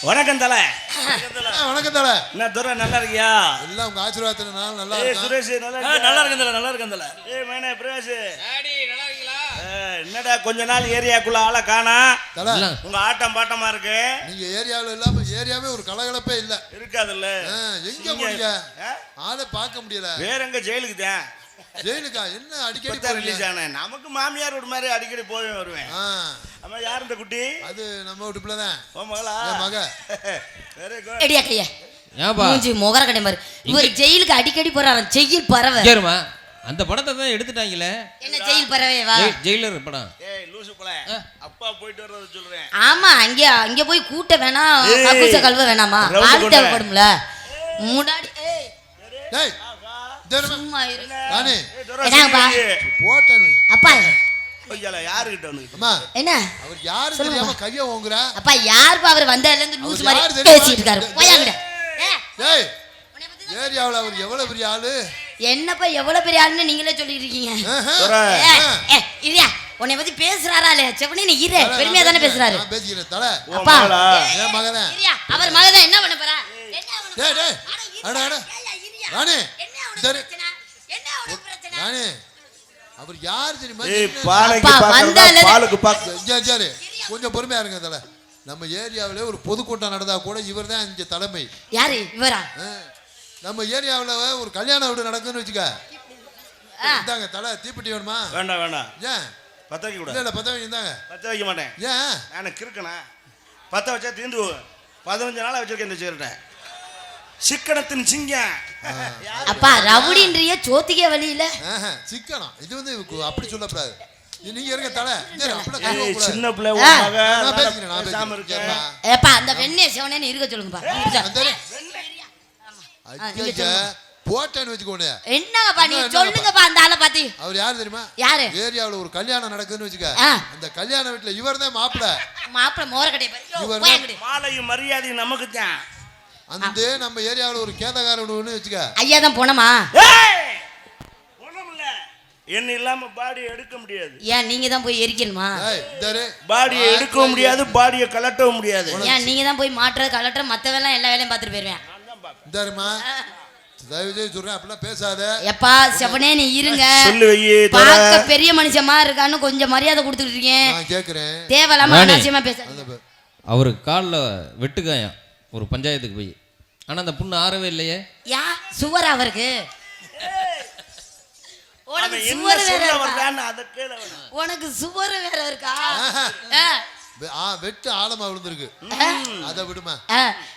வணக்கம் தல. வணக்கம் தல. என்ன துரை நல்லா இருக்கியா? எல்லாம் உங்க ஆசீர்வாதத்தினால நல்லா இருக்கேன். சுரேஷ் நல்லா இருக்கியா? நல்லா இருக்கேன் தல, நல்லா இருக்கேன் தல. மேனே பிரகாஷ் டாடி நல்லா இருக்கீங்களா? என்னடா கொஞ்ச நாள் ஏரியாக்குள்ள ஆளை காணா. தல உங்க ஆட்டம் பாட்டமா இருக்கு. நீங்க ஏரியாவுல இல்லாம ஏரியாவே ஒரு கலகலப்பே இல்ல. இருக்காதுல்ல. எங்க போறீங்க? ஆளை பார்க்க முடியல. வேற எங்க ஜெயிலுக்கு தான். ஜெயிலுக்கா? என்ன அடிக்கடி ரிலீஸ் ஆன நமக்கு மாமியார் வீடு மாதிரி அடிக்கடி போய் வருவேன். அம்மா யார் இந்த குட்டி? அது நம்ம வீட்டு பிள்ளை தான். ஓ மகளா? மக. Very good. எடியா கையா. ஏன்பா மூஞ்சி முகர கடை மாதிரி இவர் ஜெயிலுக்கு அடிக்கடி போறாரு. ஜெயில் பறவை. கேருமா அந்த படத்தை தான் எடுத்துட்டாங்களே. என்ன ஜெயில் பறவை வா? ஜெயிலர் படம். ஏய் லூசு பள. அப்பா போயிட்டு வரத சொல்றேன். ஆமா அங்க போய் கூட்ட வேணாம், கக்கூச கல்வ வேணாமா? ஆள் தேவைப்படும்ல. முன்னாடி ஏய் டேய் சும்மா இரு. ராணி என்னப்பா? போட்டேன். அப்பா ஐயா யாரு கிட்ட வந்து? அம்மா என்ன? அவர் யாரு தெரியாம கைய ஓங்குற? அப்பா யார்ப்பா அவர் வந்ததுல இருந்து லூஸ் மாதிரி பேசிட்டு இருக்காரு. போயாங்கடா. டேய் ஏரியாவுல அவர் எவ்வளவு பெரிய ஆளு? என்னப்பா எவ்வளவு பெரிய ஆளுன்னு நீங்களே சொல்லிட்டு இருக்கீங்க. இரியா உன்னை பத்தி பேசுறாரா இல்ல? செவனே நீ இரு. பெருமையா தானே பேசுறாரு. நான் பேசிக்கிறேன் தல. அப்பா என் மகன். இரியா அவர் மகன் என்ன பண்ண போறா? டேய் டேய் அட அட ராணி சரி என்ன உனக்கு பிரச்சனை? ராணி அவர் யார் தெரியுமா? ஏய் பாலைக்கு பாலுக்கு பாக்கு. சரி கொஞ்சம் பொறுமையா இருங்க தல. நம்ம ஏரியாவிலே ஒரு பொதுக்கூட்டம் நடந்தா கூட இவர் தான் இங்க தலைமை. யாரு இவரா? நம்ம ஏரியாவுல ஒரு கல்யாண வீடு நடக்குதுன்னு வச்சுக்க. இந்தாங்க தல தீப்பெட்டி வேணுமா? வேண்டாம் வேண்டாம். ஏன் பத்த வைக்க கூடாது. இல்ல பத்த வைக்க இந்தாங்க. பத்த வைக்க மாட்டேன். ஏன்? எனக்கு இருக்கனா பத்த வச்சா தீந்து 15 நாளா வச்சிருக்கேன் இந்த சிகரெட்டை. சிக்கனத்தின் சிங்கம். அப்பா ரவுடின்றிய சோத்திக்கே வழி இல்ல. சிக்கனம் இது வந்து அப்படி சொல்லக்கூடாது. நீங்க இருங்க தல. சின்ன பிள்ளை மக நான் பேசிக்கிறேன். நான் பேசாம இருக்கேன். ஏப்பா அந்த வெண்ணே சிவனேன்னு இருக்க சொல்லுங்கப்பா. ஐயா போட்டேன்னு வச்சுக்கோங்க. என்னங்கப்பா நீ சொல்லுங்கப்பா அந்த ஆளை பாத்தி. அவர் யாரு தெரியுமா? யாரு? ஏரியாவுல ஒரு கல்யாணம் நடக்குதுன்னு வச்சுக்க. அந்த கல்யாண வீட்டுல இவர் தான் மாப்பிள்ளை. மாப்பிள்ளை மோர கடைய பாரு. மாலையும் மரியாதையும் நமக்கு தான். அந்த நம்ம ஏரியாவுல ஒரு கேதகாரன்னு வச்சுக்க. ஐயா தான் போனமா? என்ன இல்லாம பாடி எடுக்க முடியாது. ஏன் நீங்க தான் போய் எரிக்கணுமா? பாடியை எடுக்கவும் முடியாது, பாடியை கலட்டவும் முடியாது. ஏன் நீங்க தான் போய் மாட்டுறது கலட்டுற மத்தவெல்லாம் எல்லா வேலையும் பார்த்துட்டு போயிருவேன். இந்தாருமா தயவுசெய்து சொல்றேன் அப்படிலாம் பேசாத. எப்பா செவனே நீ இருங்க. சொல்லு வையே. பார்க்க பெரிய மனுஷமா இருக்கான்னு கொஞ்சம் மரியாதை கொடுத்துட்டு இருக்கேன். நான் கேக்குறேன். தேவலாம அனாவசியமா பேசாத. அவரு கால்ல வெட்டுக்காயம் ஒரு பஞ்சாயத்துக்கு போய். ஆனா அந்த புண்ணு ஆறவே இல்லையே. யா சுவர் அவருக்கு. உனக்கு சுவர் வேற இருக்கா? உனக்கு சுவர் வேற இருக்கா? வெட்டு ஆழமா விழுந்திருக்கு. அத விடுமா?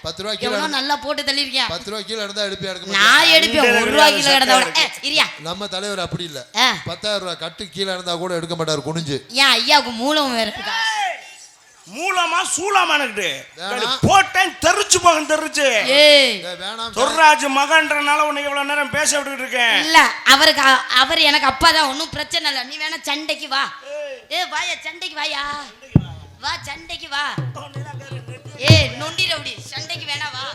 10 ரூபாய் கீழ நல்லா போட்டு தள்ளி இருக்கேன். 10 ரூபாய் கீழ இருந்தா எடுப்பி எடுக்க. நான் எடுப்பேன். 1 ரூபாய் கீழ கிடந்தா இரியா. நம்ம தலைவர் அப்படி இல்ல. 10,000 ரூபாய் கட்டு கீழ இருந்தா கூட எடுக்க மாட்டாரு குனிஞ்சு. ஏன் ஐயாவுக்கு மூலம் வேற இருக்கா? மூலமா சூலமானக்கிட்டு போட்டேன் தெரிச்சு போக தெரிச்சு. வேணாம் சொர்ராஜ் மகன்றனால உன்னை இவ்வளவு நேரம் பேச விட்டுட்டு இருக்கேன். இல்ல அவருக்கு அவர் எனக்கு அப்பா தான். ஒன்னும் பிரச்சனை இல்ல. நீ வேணா சண்டைக்கு வா. வாயா சண்டைக்கு வாயா. வா சண்டைக்கு வா. நொண்டி ரவுடி சண்டைக்கு வேணா வா.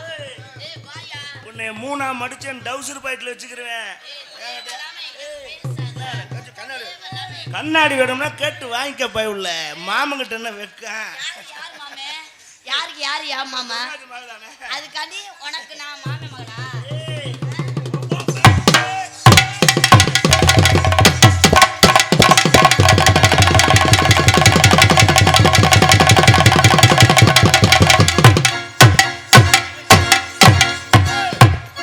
வாயா. உன்னை மூணா மடிச்சேன் டவுசர் பாக்கெட்ல வச்சுக்கிறேன். கண்ணாடி வேணும்னா கேட்டு வாங்கிக்க போய் உள்ள மாமங்கிட்ட என்ன வெக்க. யாருக்கு யாரு யா மாமா? அதுக்காண்டி உனக்கு நான் மாமே மகனா?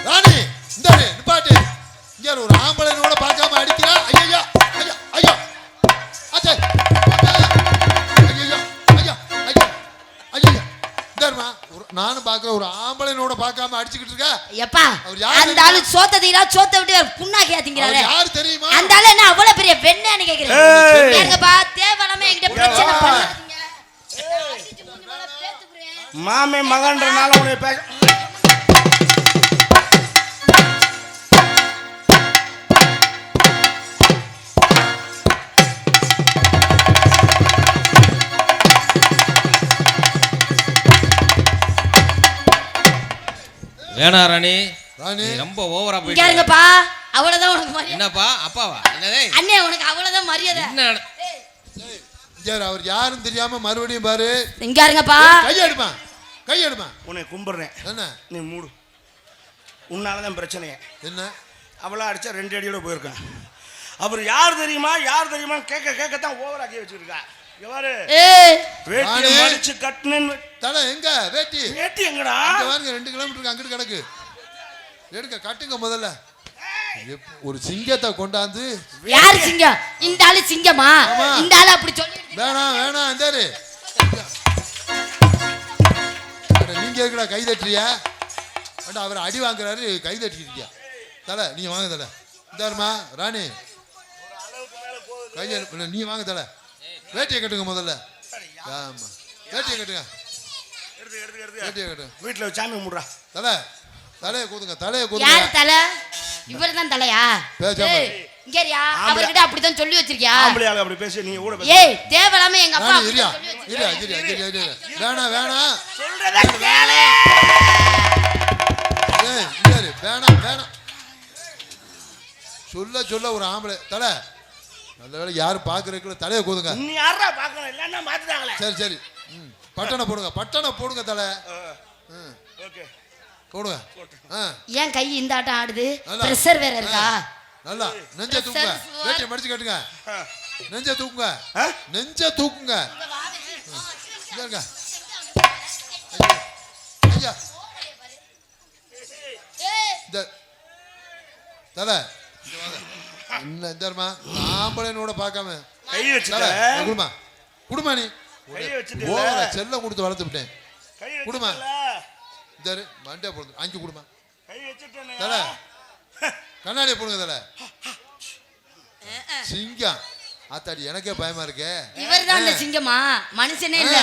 ராணி இந்தாரு நிப்பாட்டு. இங்க ஒரு ஆம்பளைனோட பார்க்காம அடிக்கிறா. ஐயா ஐயா ஐயா அச்சே ஐயா ஐயா ஐயா ஐயா இந்தாருமா நானும் பார்க்கறேன். ஒரு ஆம்பளைனோட பார்க்காம அடிச்சிட்டு இருக்க. எப்பா அந்த ஆளு சோத்த தீரா சோத்த விட்டு புண்ணாக்கியா திங்கறாரு. யார் தெரியுமா? அந்த ஆளு என்ன அவ்வளவு பெரிய வெண்ணேன்னு கேக்குறீங்க? ஏங்கப்பா தேவலாம என்கிட்ட பிரச்சனை பண்ணாதீங்க. மாமே மகன்றனால உன்னை பேச. வேணா ராணி. ராணி ரொம்ப ஓவரா போய். கேளுங்கப்பா அவ்வளவுதான் உனக்கு மரியாதை. என்னப்பா அப்பாவா? என்னதே அண்ணே உனக்கு அவ்வளவுதான் மரியாதை. என்ன அவர் யாரும் தெரியாம மறுபடியும் பாரு. இங்க இருங்கப்பா. கையெடுப்பா. கையெடுமா. உன்னை கும்பிடுறேன். என்ன நீ மூடு. உன்னாலதான் பிரச்சனையே. என்ன அவளா அடிச்சா 2 அடியோட போயிருக்கான். அவர் யார் தெரியுமா யார் தெரியுமா கேட்கத்தான் ஓவராக்கி வச்சிருக்கா. எவ்வாறு வேட்டி மடிச்சு கட்டுனேன்னு தலை எங்க வேட்டி வேட்டி எங்கடா பாருங்க 2 கிலோமீட்டருக்கு அங்கிட்டு கிடக்கு. எடுக்க கட்டுங்க முதல்ல. ஒரு சிங்கத்தை கொண்டாந்து. யார் சிங்கம்? இந்த ஆளு சிங்கமா? இந்த ஆளு அப்படி சொல்லி வேணாம் வேணாம் இந்தாரு. நீங்க இருக்கடா கை தட்டுறியா? அவர் அடி வாங்குறாரு கை தட்டிருக்கியா? தலை நீ வாங்க தலை. இந்தாருமா ராணி கை நீ வாங்க தலை. வேட்டியை கட்டுங்க முதல்ல. ஆமா வேட்டியை கட்டுங்க. வேட்டியை கட்டுங்க. வீட்டுல சாமி கும்பிடுறா. தலை தலையை கூதுங்க தலையை கூதுங்க. யார் தலை? இவர்தான் தலையா? இங்கயா அவர்கிட்ட அப்படிதான் சொல்லி வச்சிருக்கியா? ஆம்பளை ஆளு அப்படி பேசி நீங்க கூட ஏய் தேவலாமே எங்க அப்பா அப்படி இரியா சொல்லி இரியா இரியா இரியா வேணாம் வேணாம் சொல்றத கேளு. ஏய் இந்தாரு வேணாம் வேணாம் சொல்ல சொல்ல ஒரு ஆம்பளை தலை. நல்ல வேளை யாரும் பாக்குறதுக்குள்ள தலையை கூதுங்க. நீ யாரா பாக்கணும் இல்லன்னா மாத்திட்டாங்களே. சரி சரி பட்டனை போடுங்க பட்டனை போடுங்க தலை. ஓகே போடுங்க. ஏன் கை இந்த ஆட்டம் ஆடுது? பிரஷர் வேற இருக்கா? நல்லா நெஞ்ச தூக்குங்க. வேட்டியை மடிச்சு கட்டுங்க. நெஞ்ச தூக்குங்க. நெஞ்ச தூக்குங்க. இங்க ஐயா இந்த தலை என்ன இந்தமா ஆம்பளைனோட பார்க்காம கை வச்சுட்ட. குடுமா குடுமா நீ கை வச்சுட்டு ஓவரா செல்லம் கொடுத்து வளர்த்து விட்டேன். கை குடுமா வச்சுட்டல. இந்தாரு மண்டே போடுங்க. அஞ்சு குடுமா கை வச்சுட்டேனே. தலை கண்ணாடியை போடுங்க தலை. சிங்கம் ஆத்தாடி எனக்கே பயமா இருக்கே. இவர்தான் அந்த சிங்கமா? மனுஷனே இல்ல.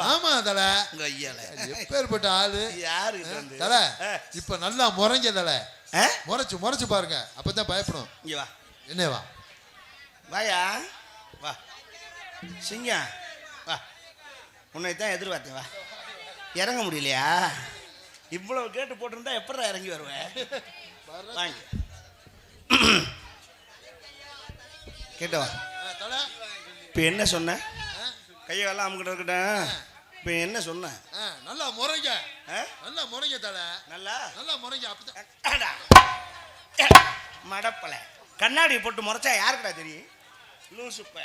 ஆமா தலை. உங்க ஐயால எப்பேற்பட்ட ஆளு யாரு தலை. இப்ப நல்லா முறைங்க தலை. முறைச்சு முறைச்சு பாருங்க அப்பதான் பயப்படும். இங்க வா. என்ன வா வாயா வா சிங்கம் வா. உன்னை தான் எதிர்பார்த்தேன். வா இறங்க முடியலையா? இவ்வளவு கேட்டு போட்டிருந்தா எப்படா இறங்கி வருவேன்? வாங்க கேட்டவா. இப்ப என்ன சொன்ன? கையெல்லாம் அமுக்கிட்ட இருக்கட்டும். இப்ப என்ன சொன்ன? நல்லா முறைங்க. நல்லா முறைங்க தலை. நல்லா நல்லா முறைங்க அப்பதான் மடப்பல கண்ணாடி போட்டு முறைச்சா யாருக்குடா தெரியும்? லூசுப்ப.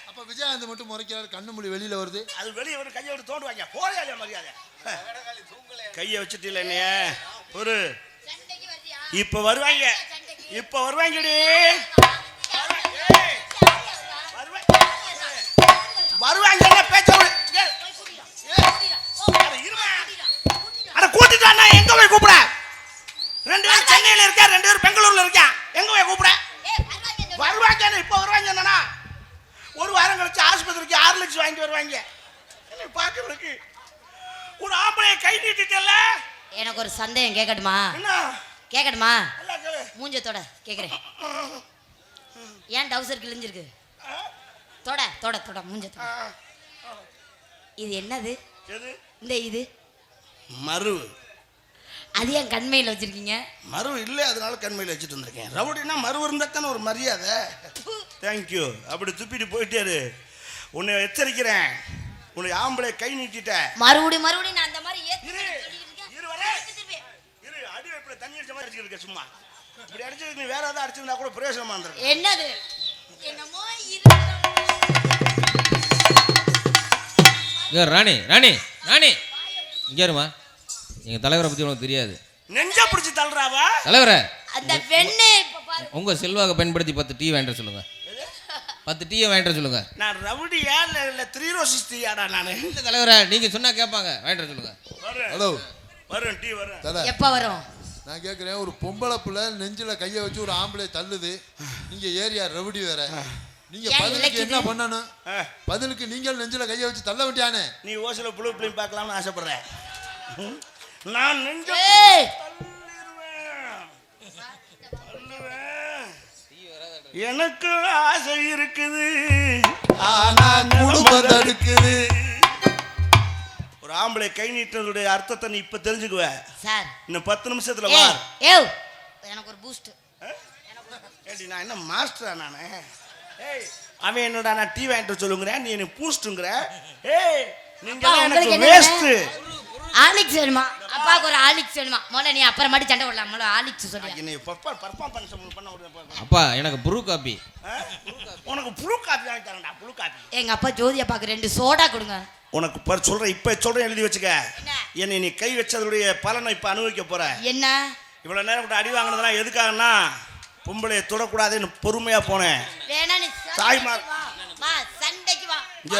அப்ப விஜயகாந்த் மட்டும் முறைக்கிறாரு கண்ணு மொழி வெளியில வருது. அது வெளியே ஒரு கையை விட்டு தோண்டுவாங்க. போதையா மரியாதை. கையை வச்சுட்டு இல்ல என்னைய ஒரு இப்ப வருவாங்க. இப்ப வருவாங்கடி வருவாங்க. பேச்ச கூட்டிட்டான்னா எங்க போய் கூப்பிட? 2 பேரும் சென்னையில இருக்கா, 2 பேரும் பெங்களூர்ல இருக்கா. எங்க போய் கூப்பிட? வருவாங்க. இப்ப வருவாங்க. என்னன்னா ஒரு வாரம் கழிச்சு ஆஸ்பத்திரிக்கு 6 லட்சம் வாங்கிட்டு வருவாங்க. என்ன பாக்குறதுக்கு ஒரு ஆம்பளைய கை நீட்டிட்டல. எனக்கு ஒரு சந்தேகம் கேட்கட்டுமா? என்ன கேட்கட்டுமா? மூஞ்சத்தோட கேக்குறேன். ஏன் டவுசர் கிழிஞ்சிருக்கு? தொட தொட தொட மூஞ்சத்தோட. இது என்னது? இந்த இது மரு. அது ஏன் கண்மையில் வச்சிருக்கீங்க? மரு இல்ல அதனால கண்மையில் வச்சுட்டு வந்திருக்கேன். ரவுடினா மரு இருந்தா தானே ஒரு மரியாதை. தேங்க்யூ. அப்படி துப்பிட்டு போயிட்டாரு. உன்னை எச்சரிக்கிறேன். உன்னை ஆம்பளை கை நீட்டிட்ட மறுபடியும் நான் அந்த மாதிரி அடி எப்படி தண்ணி அடிச்ச மாதிரி அடிச்சுட்டு இருக்க. சும்மா இப்படி அடிச்சது நீ வேற ஏதாவது அடிச்சிருந்தா கூட பிரயோஜனமா இருந்திருக்கும். என்னது என்னமோ ராணி ராணி ராணி இங்க இருமா. எங்க தலைவரை பத்தி உனக்கு தெரியாது. நெஞ்ச பிடிச்சி தள்ளுறாவா தலைவரை? அந்த பெண்ணே உங்க செல்வாக பயன்படுத்தி 10 டீ வாங்கிட்டு சொல்லுங்க. 10 டீயை வாங்கிட்டு சொல்லுங்க. நான் ரவுடியா இல்ல 3 ரோசஸ் டீயாடா நானு? இல்ல தலைவரை நீங்க சொன்னா கேட்பாங்க. வாங்கிட்டு சொல்லுங்க. ஹலோ வரேன் டீ வரேன். எப்ப வரும்? நான் கேட்குறேன். ஒரு பொம்பளை பிள்ளை நெஞ்சில கையை வச்சு ஒரு ஆம்பளை தள்ளுது. நீங்க ஏரியா ரவுடி வேற. நீங்க பதிலுக்கு என்ன பண்ணணும்? பதிலுக்கு நீங்கள் நெஞ்சில கையை வச்சு தள்ள வேண்டியானே. நீ ஓசல புளு பிள்ளையும் பார்க்கலாம்னு ஆசைப்படுறேன். நான் நெஞ்ச எனக்கு ஆசை இருக்குது ஆனா குடும்பம் தடுக்குது. ஒரு ஆம்பளை கை நீட்டுறதுடைய அர்த்தத்தை நீ இப்ப தெரிஞ்சுக்குவ சார். இன்னும் 10 நிமிஷத்துல வா. ஏய் எனக்கு ஒரு பூஸ்ட். ஏடி நான் என்ன மாஸ்டரா நானே? ஏய் அவன் என்னடா நான் டீ வாங்கிட்டு சொல்லுங்கற, நீ என்ன பூஸ்ட்ங்கற. ஏய் நீங்க எனக்கு வேஸ்ட். ஆலிக்ஸ் வேணுமா அப்பாவுக்கு ஒரு ஆலிக்ஸ் வேணுமா முதல்ல நீ அப்புறமாட்டி சண்டை போடலாம் முதல்ல ஆலிக்ஸ் சொல்லியா என்னை பர்ஃபார்ம் பண்ண விடுங்க. அப்பா எனக்கு ப்ரூ காப்பி. உனக்கு புழு காப்பி வாங்கி தரேன்டா, புழு காப்பி. எங்க அப்பா ஜோதி அப்பாக்கு 2 சோடா கொடுங்க. உனக்கு சொல்றேன், இப்ப சொல்றேன், எழுதி வச்சுக்க. என்ன? என்னை நீ கை வச்சதுடைய பலனை இப்ப அனுபவிக்க போற. என்ன இவ்வளவு நேரம் விட்டு அடி வாங்கினதெல்லாம் எதுக்காகன்னா பொம்பளைய தொடக்கூடாதுன்னு பொறுமையா போனேன். வேணா நீ தாய்மார். வா சண்டைக்கு வா. இங்க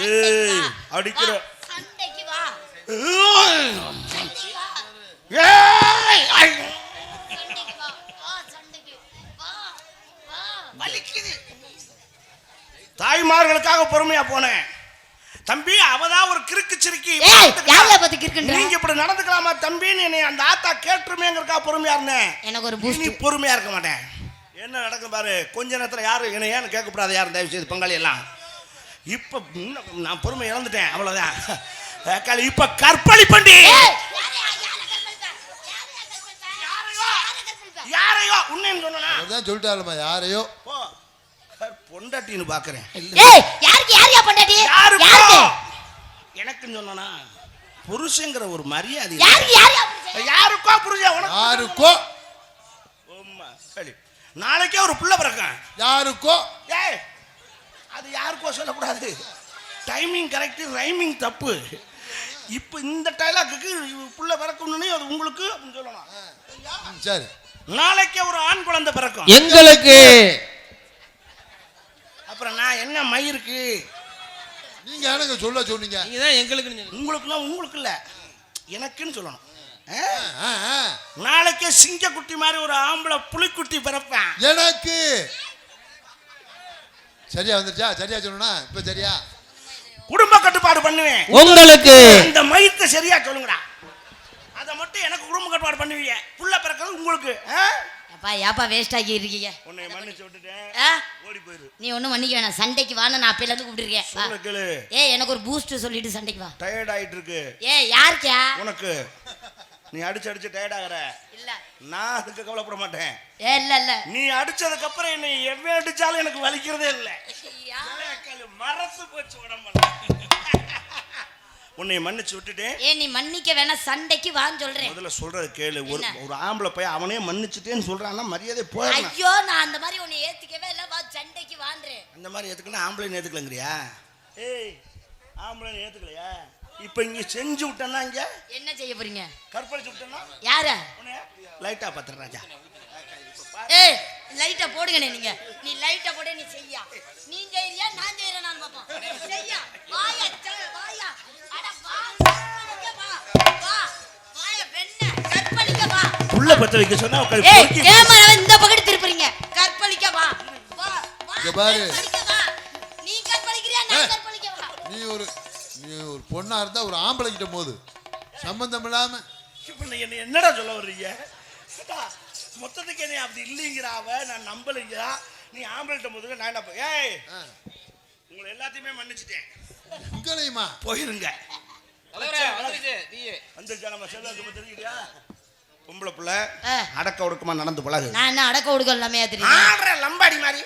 ஏய் அடிக்கிற சண்டைக்கு வா. சண்டைக்கு வா. ஏய் ஐ. சண்டைக்கு வா. வா சண்டைக்கு வா. வா. வலிக்குது. தாய்மார்களுக்காக பொறுமையா போனேன். தம்பி அவதான் ஒரு கிறுக்கு சிறுக்கி. ஏய் யாரைய பத்தி கிறுக்குன்ற? நீங்க இப்படி நடந்துக்கலாமா தம்பின்னு என்னை அந்த ஆத்தா கேட்டுருமேங்கறதுக்காக பொறுமையா இருந்தேன். எனக்கு ஒரு பூஸ்ட். நீ பொறுமையா இருக்க மாட்டேன். என்ன நடக்கும் பாரு. கொஞ்ச நேரத்துல யாரு என்ன ஏன்னு கேட்கக்கூடாது, யாரும் தயவு செய்து பங்காளி எல்லாம். இப்ப நான் பொறுமை இழந்துட்டேன், அவ்வளவுதான். இப்ப கற்பழி பண்ணி யாரையோ உன்னைன்னு சொன்னா அதான் சொல்லிட்டாருமா யாரையோ பொண்டாட்டின்னு பாக்குறேன். ஏய் யாருக்கு யாரையா பொண்டாட்டி? யாருக்கு யாருக்கு? எனக்குன்னு சொன்னா புருஷங்கிற ஒரு மரியாதை. யாருக்கு யாரையா? யாருக்கோ புருஷன் உனக்கு யாருக்கோ. ஓம்மா சரி. நாளைக்கே ஒரு புள்ள பிறக்கும். யாருக்கோ. ஏய் அது யாருக்கோ சொல்லக்கூடாது. டைமிங் கரெக்ட், ரைமிங் தப்பு. இப்போ இந்த டைலாக்கு புள்ள பிறக்கணும்னே அது உங்களுக்கு அப்படின்னு சொல்லணும். சரி. நாளைக்கே ஒரு ஆண் குழந்தை பிறக்கும் எங்களுக்கு. அப்புறம் நான் என்ன மயிருக்கு நீங்க எனக்கு சொல்ல சொன்னீங்க. நீங்க தான் எங்களுக்குன்னு சொன்னீங்க. உங்களுக்குன்னா உங்களுக்கு இல்ல எனக்குன்னு சொல்லணும். ஆ, ஆ. நாளைக்கே சிங்கக்குட்டி மாதிரி ஒரு ஆம்பளை புலிக்குட்டி பிறப்பேன் எனக்கு. சரியா வந்துருச்சா? சரியா சொல்லணும்னா இப்ப சரியா? குடும்ப கட்டுப்பாடு பண்ணுவேன். உங்களுக்கு. இந்த மயித்தை சரியா சொல்லுங்கடா. அதை மட்டும் எனக்கு குடும்ப கட்டுப்பாடு பண்ணுவீங்க. புள்ள பிறக்கிறது உங்களுக்கு. அப்பா ஏப்பா வேஸ்ட் ஆகி இருக்கீங்க. உன்னை மன்னிச்சு விட்டுட்டேன், ஆ? ஓடி போயிரு. நீ ஒண்ணும் மன்னிக்க வேணாம். சண்டைக்கு வான்னு நான் அப்பையில இருந்து கூப்பிட்டுருக்கேன். சொல்ல கேளு. ஏய் எனக்கு ஒரு பூஸ்ட் சொல்லிட்டு சண்டைக்கு வா. டயர்ட் ஆயிட்டு இருக்கு ஏய் யாருக்கா? உனக்கு. நீ அடிச்சு அடிச்சு டயர்ட் ஆகுற. இல்ல நான் அதுக்கு கவலைப்பட மாட்டேன். ஏ இல்ல இல்ல. நீ அடிச்சதுக்கு அப்புறம் என்னை எவ்வளவு அடிச்சாலும் எனக்கு வலிக்கிறதே இல்ல. மறந்து போச்சு உடம்பு. உன்னை மன்னிச்சு விட்டுட்டேன். ஏ நீ மன்னிக்க வேணாம், சண்டைக்கு வான்னு சொல்றேன். முதல்ல சொல்றது கேளு. ஒரு ஆம்பளை போய் அவனே மன்னிச்சுட்டேன்னு சொல்றான்னா மரியாதை போயிடணும். ஐயோ நான் அந்த மாதிரி உன்னை ஏத்துக்கவே இல்ல. வா சண்டைக்கு வான்றேன். அந்த மாதிரி ஏத்துக்கணும். ஆம்பளை ஏத்துக்கலங்கறியா? ஏய் ஆம்பளை ஏத்துக்கலையா? இப்ப இங்க செஞ்சு விட்டேன்னா இங்க என்ன செய்ய போறீங்க? கற்பழிச்சு விட்டேன்னா யார? லைட்டா பாத்துற ராஜா. ஏய் லைட்டா போடுங்கனே நீங்க. நீ லைட்டா போடு, நீ செய்யா. நீ செய்றியா நான் செய்றேன் நான் பாப்போம். செய்யா. வாயா வாயா. அட வா. வா. வா. வாயா பெண்ணே. கற்பழிக்க வா. புள்ள பத்த வைக்க சொன்னா ஏய் கேமராவை இந்த பக்கத்து திருப்புறீங்க. கற்பழிக்க வா. வா. இங்க பாரு. கற்பழிக்க வா. நீ கற்பழிக்கறியா நான் கற்பழிக்க வா. நீ ஒரு பொண்ணா இருந்தா ஒரு ஆம்பளை கிட்ட போது சம்பந்தம் இல்லாம இப்ப நீ என்னடா சொல்ல வர்றீங்க? மொத்தத்துக்கு என்ன அப்படி இல்லைங்கிறாவ நான் நம்பலைங்கிறா. நீ ஆம்பளைட்ட முதல்ல நான் என்ன ஏய் உங்களை எல்லாத்தையுமே மன்னிச்சுட்டேன். உங்களையுமா? போயிருங்க. வந்துருச்சா நம்ம செல்வத்துக்கு தெரியுதா? பொம்பளை புள்ள அடக்க ஒடுக்கமா நடந்து பழகு. நான் என்ன அடக்க ஒடுக்கம் இல்லாம தெரியும். ஆடுற லம்பாடி மாதிரி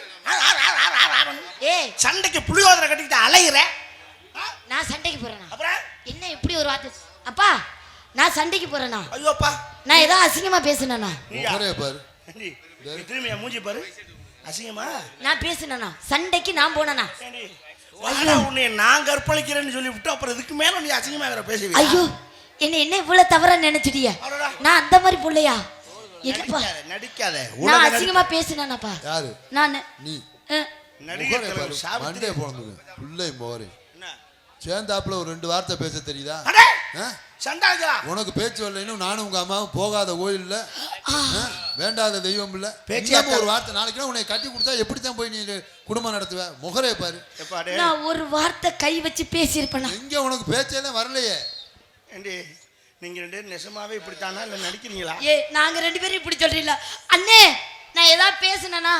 ஏய் சண்டைக்கு புளியோதரை கட்டிக்கிட்டு அலையிற. நான் சண்டைக்கு போறேனா? அப்புறம் என்ன இப்படி ஒரு வார்த்தை? அப்பா நான் சண்டைக்கு போறேனா? ஐயோப்பா நான் ஏதோ அசிங்கமா பேசுனேனா? ஒரே பாரு. திரும்பியா மூஞ்சி பாரு. அசிங்கமா நான் பேசுனேனா? சண்டைக்கு நான் போனேனா? உன்னை நான் கற்பழிக்கிறேன்னு சொல்லி விட்டு அப்புறம் இதுக்கு மேல நீ அசிங்கமா வேற பேசுவீங்க. ஐயோ என்ன இவ்வளவு தவறா நினைச்சிட்டியா? நான் அந்த மாதிரி புள்ளையா? என்னப்பா நடிக்காத. நான் அசிங்கமா பேசுனேனாப்பா? யாரு? நான் நீ. நடிகர் மண்டே போனது புள்ளை மோரே சேர்ந்தாப்புல ஒரு 2 வார்த்தை பேச தெரியுதா? சண்டாஜா உனக்கு பேச்சு வரலைன்னு நானும் உங்க அம்மாவும் போகாத கோயில் வேண்டாத தெய்வம் இல்ல. பேச்சாம ஒரு வார்த்தை நாளைக்கு உன்னை கட்டி கொடுத்தா எப்படித்தான் போய் நீ குடும்பம் நடத்துவ? முகரே பாரு. நான் ஒரு வார்த்தை கை வச்சு பேசியிருப்பேனா? எங்க உனக்கு பேச்சே வரலையே. ஏண்டி நீங்க 2 பேரும் நெசமாவே இப்படித்தானா இல்ல நடிக்கிறீங்களா? நாங்க 2 பேரும் இப்படி சொல்றீங்களா? அண்ணே நான் ஏதாவது பேசுனேனா?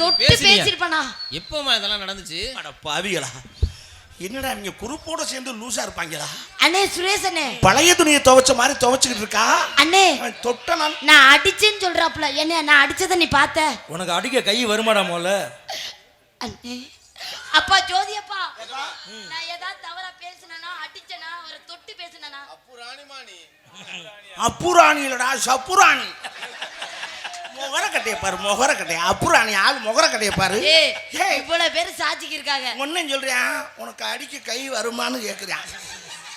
தொட்டு பேசியிருப்பேனா? எப்பமா இதெல்லாம் நடந்துச்சு? அட பாவிகளா, என்னடா நீங்க குரூப்போட சேர்ந்து லூசா இருப்பாங்களா? அண்ணே சுரேஷ் அண்ணே பழைய துணியை துவைச்ச மாதிரி துவைச்சுக்கிட்டு இருக்கா. அண்ணே தொட்ட நான் அடிச்சேன்னு சொல்றாப்ல. என்ன நான் அடிச்சத நீ பார்த்த? உனக்கு அடிக்க கை வருமாடா மோல? அண்ணே அப்பா ஜோதி அப்பா நான் ஏதாவது தவறா பேசுனேனா? அடிச்சனா? ஒரு தொட்டு பேசுனேனா? அப்புராணி இல்லடா சப்புராணி. முகர கட்டைய பாரு, முகர கட்டைய. அப்புராணி ஆள் முகர கட்டைய பாரு. ஏய் ஏய், இவ்வளவு பேர் சாட்சிக்கு இருக்காங்க. ஒன்னும் சொல்றியான், உனக்கு அடிக்க கை வருமான்னு கேக்குறான்.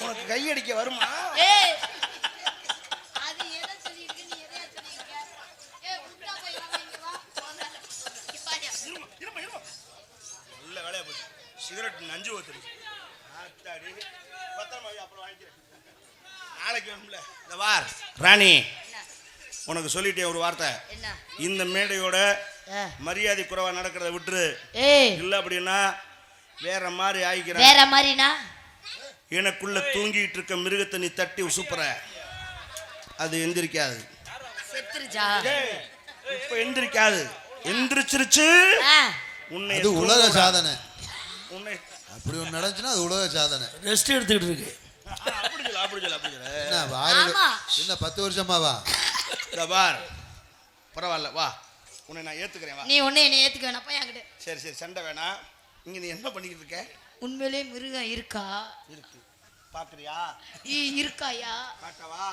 உனக்கு கை அடிக்க வருமா? ஏய் அது எதை சொல்லிருக்கு, நீ எதை சொல்லிருக்க? ஏய் உண்டா போய் வா, இங்க வா. இப்பாடியா நல்ல வேலையா போச்சு. சிகரெட் நஞ்சு ஊத்துரு. ஆத்தாடி. பத்திரமா வை, அப்புறம் வாங்கிக்கிறேன். நாளைக்கு வரும்ல. இந்த வார் ராணி, உனக்கு சொல்லிட்டேன் ஒரு வார்த்தை. என்ன? இந்த மேடையோட மரியாதை குறைவா நடக்கிறத விட்டுரு. ஏய் இல்ல அப்படின்னா வேற மாதிரி ஆயிக்கிறேன். வேற மாதிரினா எனக்குள்ள தூங்கிட்டு இருக்க மிருகத்தை நீ தட்டி உசுப்புற, அது எந்திரிக்காது. செத்துருச்சா? இப்ப எந்திரிக்காது. எந்திரிச்சிருச்சு. உன்னை அது உலக சாதனை. உன்னை அப்படி ஒன்று நடந்துச்சுன்னா அது உலக சாதனை. ரெஸ்ட் எடுத்துக்கிட்டு இருக்கு. அப்படி சொல்ல, அப்படி சொல்ல, அப்படி சொல்ல. என்ன வார ஆமா. என்ன 10 வருஷமாவா? இந்த பார், பரவாயில்ல வா, உன்னை நான் ஏத்துக்கிறேன் வா. நீ ஒண்ணு என்ன ஏத்துக்க வேணாம், போய் அங்கிட்டு. சரி சரி, சண்டை வேணாம். இங்க நீ என்ன பண்ணிக்கிட்டு இருக்க? உண்மையிலே மிருகம் இருக்கா? இருக்கு. பாக்குறியா? இருக்காயா? காட்டவா?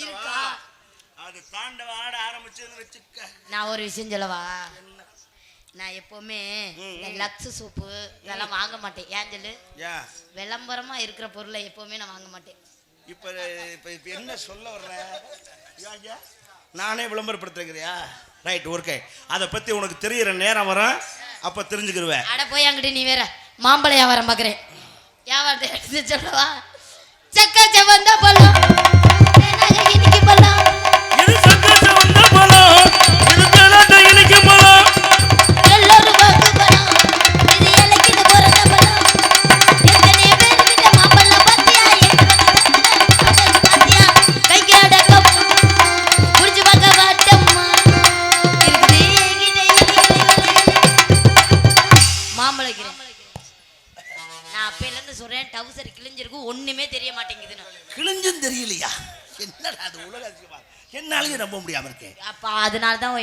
இருக்கா? அது தாண்டவ ஆட ஆரம்பிச்சதுன்னு வச்சுக்க. நான் ஒரு விஷயம் சொல்லவா? நான் எப்பவுமே இந்த லக்ஸ் சோப்பு இதெல்லாம் வாங்க மாட்டேன். ஏன் சொல்லு? ஏன்? விளம்பரமா இருக்கிற பொருளை எப்பவுமே நான் வாங்க மாட்டேன். இப்ப இப்ப இப்ப என்ன சொல்ல வர்ற? நானே விளம்பரப்படுத்துறியா? Right, okay. அதை பத்தி உனக்கு தெரியற நேரம் வரும், அப்ப தெரிஞ்சுக்கிருவேன். அட போய் அங்கிட்டு. நீ வேற மாம்பழ வியாபாரம் பாக்குறேன். வியாபாரத்தை எடுத்து சொல்லவா? சக்கா செவந்தா பழம், இன்னைக்கு பழம். இது சக்கரை வந்த பழம், இது தேனாட்ட இனிக்க பழம். எல்லோரும் வாங்க பழம், இது இலக்கிட்டு போறத பழம். எத்தனை பேர்கிட்ட மாம்பழம் பாத்தியா? பாத்தியா? கைக்கு அடக்கம் குடிச்சு பார்க்க வாட்டம்மா இருக்குது. மாம்பழம் நான் அப்பையில இருந்து சொல்றேன், டவுசர் கிழிஞ்சிருக்கு, ஒண்ணுமே தெரிய மாட்டேங்குதுன்னு. கிழிஞ்சும் தெரியலையா? என்னடா அது உலக அதிசயமா? என்னாலயும் நம்ப முடியாம இருக்கேன். அப்ப அதனால தான்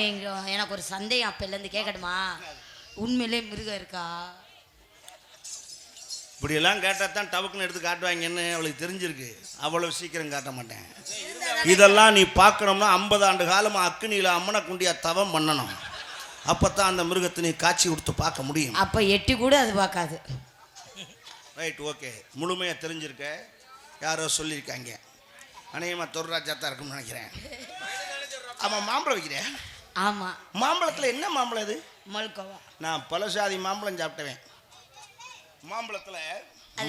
எனக்கு ஒரு சந்தேகம். அப்பையில இருந்து கேட்கணுமா, உண்மையிலே மிருகம் இருக்கா? இப்படி எல்லாம் கேட்டா தான் டவுக்குன்னு எடுத்து காட்டுவாங்கன்னு அவளுக்கு தெரிஞ்சிருக்கு. அவ்வளவு சீக்கிரம் காட்ட மாட்டேன். இதெல்லாம் நீ பார்க்கணும்னா 50 ஆண்டு காலமா அக்னியில அம்மனை குண்டியா தவம் பண்ணணும். அப்பதான் அந்த மிருகத்தை நீ காட்சி கொடுத்து பார்க்க முடியும். அப்ப எட்டி கூட அது பார்க்காது. Right, okay. முழுமையா தெரிஞ்சிருக்க. யாரோ சொல்லியிருக்காங்க. அநேகமா தொர்ராஜா தான் இருக்கும்னு நினைக்கிறேன். ஆமா, மாம்பழம் வைக்கிறேன். ஆமா. மாம்பழத்துல என்ன மாம்பழம் இது? மல்கோவா. நான் பழசாதி மாம்பழம் சாப்பிட்டேன். மாம்பழத்துல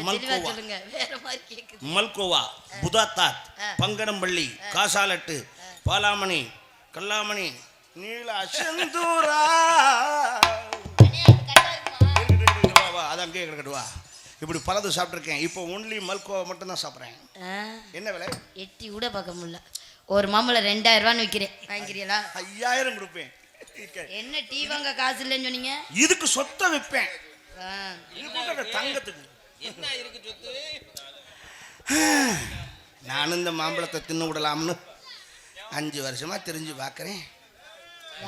மல்கோவா, சொல்லுங்க, வேற மாதிரி கேக்குது. மல்கோவா, புதாத்தாத், பங்கடம்பள்ளி, காசாலட்டு, பாலாமணி, கல்லாமணி, நீல செந்தூரா. அதான் அங்கேயே கிடக்கட்டுவா. இப்படி பலது சாப்பிட்ருக்கேன். இப்போ ஒன்லி மல்கோவா மட்டும் தான் சாப்பிட்றேன். என்ன விலை? எட்டி கூட பார்க்க முடியல. ஒரு மாம்பழம் 2000 ரூபான்னு விற்கிறேன், வாங்கிக்கிறீங்களா? 5000 கொடுப்பேன். என்ன டீ வாங்க காசு இல்லைன்னு சொன்னீங்க? இதுக்கு சொத்தை விற்பேன். தங்கத்துக்கு என்ன இருக்கு சொத்து? நானும் இந்த மாம்பழத்தை தின்னு விடலாம்னு 5 வருஷமா தெரிஞ்சு பார்க்குறேன்.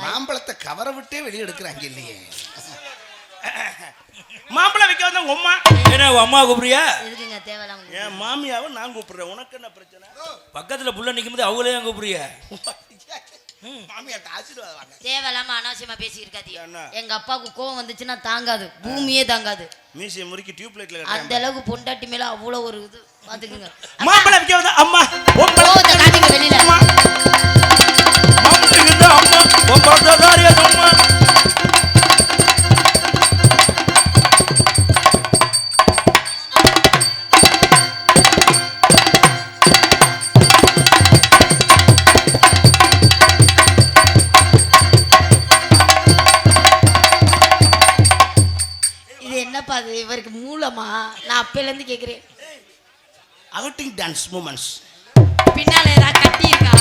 மாம்பழத்தை கவரை விட்டே வெளியே எடுக்கிறாங்க இல்லையே. மாம்பழம் வைக்க வந்த உங்க அம்மா என்ன அம்மா கூப்பிடுறியா? எதுக்குங்க தேவையில்லாம? என் மாமியாவை நான் கூப்பிடுறேன். உனக்கு என்ன பிரச்சனை? பக்கத்துல புள்ள நிக்கும் போது அவங்களே தான் கூப்பிடுறியா? மாமியாட்ட ஆசீர்வாதம் வாங்க. தேவையில்லாம அனாவசியமா பேசி இருக்காதீங்க. என்ன? எங்க அப்பாவுக்கு கோவம் வந்துச்சுன்னா தாங்காது, பூமியே தாங்காது. மீசையை முறுக்கி டியூப் லைட்ல அந்த அளவுக்கு பொண்டாட்டி மேல அவ்வளவு ஒரு இது பாத்துக்குங்க. மாம்பழம் வைக்க வந்த அம்மா கோவத்தை காட்டுங்க வெளியில. இது என்னப்பா அது? இவருக்கு மூலமா? நான் அப்பையில இருந்து கேக்குறேன். Outing dance moments. பின்னால ஏதாவது கட்டி இருக்கா?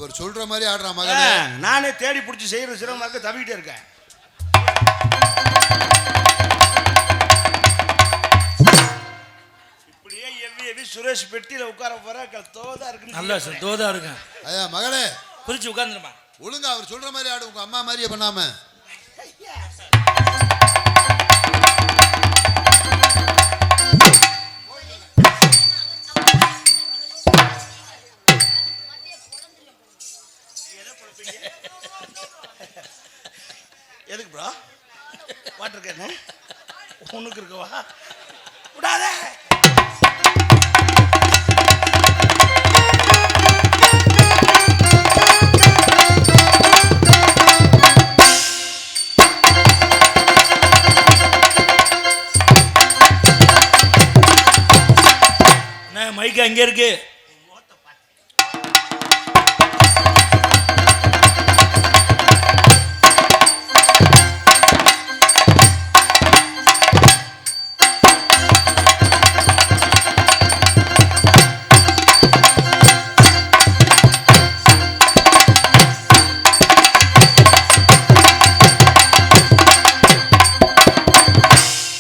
அவர் சொல்ற மாதிரி ஆடுறான் மகனே. நானே தேடி பிடிச்சி செய்யற சிரமமா இருக்க தவிக்கிட்டே இருக்கேன். இப்படியே எவ்வி சுரேஷ் பெட்டியில உட்கார போற தோதா இருக்கு. நல்லா தோதா இருக்கேன். ஐயா மகனே பிரிச்சு உட்காந்துருமா. ஒழுங்கா அவர் சொல்ற மாதிரி ஆடு, உங்க அம்மா மாதிரியே பண்ணாம. எதுக்கு ப்ரோ வாட்டர் கேனு உனக்கு இருக்கவா விடாத. மைக்கு அங்கே இருக்கு.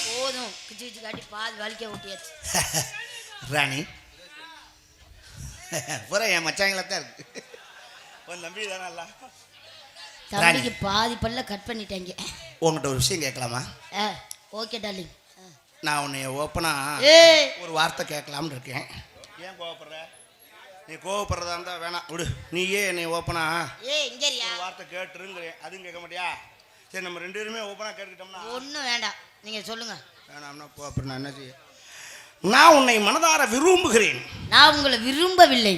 போதும் கிச்சு கிச்சு காட்டி பாதி வலிக்க ஊட்டியாச்சு. ராணி பூரா என் மச்சாங்களா தான் இருக்கு. உன் நம்பி தானே தம்பிக்கு பாதி பல்ல கட் பண்ணிட்டாங்க. உங்ககிட்ட ஒரு விஷயம் கேட்கலாமா? Okay darling. நான் உன்னை ஓப்பனா ஏய் ஒரு வார்த்தை கேட்கலாம்னு இருக்கேன். ஏன் கோவப்படுற? நீ கோவப்படுறதா இருந்தா வேணாம் விடு. நீயே என்னை ஓப்பனா ஏய் இங்கறியா ஒரு வார்த்தை கேட்டுருங்கிறேன். அதுவும் கேட்க மாட்டியா? சரி நம்ம ரெண்டு பேருமே ஓப்பனா கேட்டுக்கிட்டோம்னா ஒன்றும் வேண்டாம், நீங்க சொல்லுங்க. வேணாம்னா போ. அப்புறம் நான் என்ன செய்ய? நான் உன்னை மனதார விரும்புகிறேன். நான் உங்களை விரும்பவில்லை.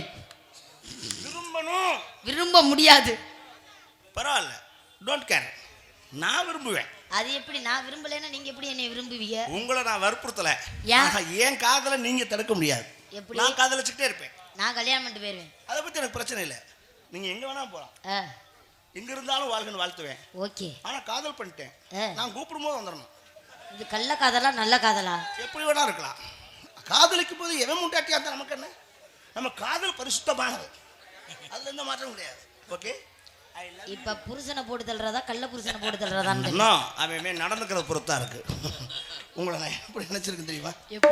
விரும்பணும். விரும்ப முடியாது. பரவாயில்ல, டோன்ட் கேர். நான் விரும்புவேன். அது எப்படி? நான் விரும்பலைன்னா நீங்க எப்படி என்னை விரும்புவீங்க? உங்களை நான் வற்புறுத்தல. ஏன்? என் காதலை நீங்க தடுக்க முடியாது. எப்படி? நான் காதலிச்சுக்கிட்டே இருப்பேன். நான் கல்யாணம் பண்ணிட்டு போயிருவேன். அதை பத்தி எனக்கு பிரச்சனை இல்லை. நீங்க எங்க வேணா போகலாம். எங்க இருந்தாலும் வாழ்கன்னு வாழ்த்துவேன். ஓகே. ஆனா காதல் பண்ணிட்டேன். நான் கூப்பிடும் போது வந்துடணும். இது கள்ள காதலா நல்ல காதலா? எப்படி வேணா இருக்கலாம். காதலிக்கும் போது எவன் முண்டாட்டியா இருந்தா நமக்கு என்ன? நம்ம காதல் பரிசுத்தமானது, அதுல எந்த மாற்றம் கிடையாது. ஓகே. இப்ப புருஷனை போட்டு தள்ளுறதா கள்ள புருஷனை போட்டு தள்ளுறதா? அவன் நடந்துக்கிறத பொறுத்தா இருக்கு. உங்களை நான் எப்படி நினைச்சிருக்கேன் தெரியுமா?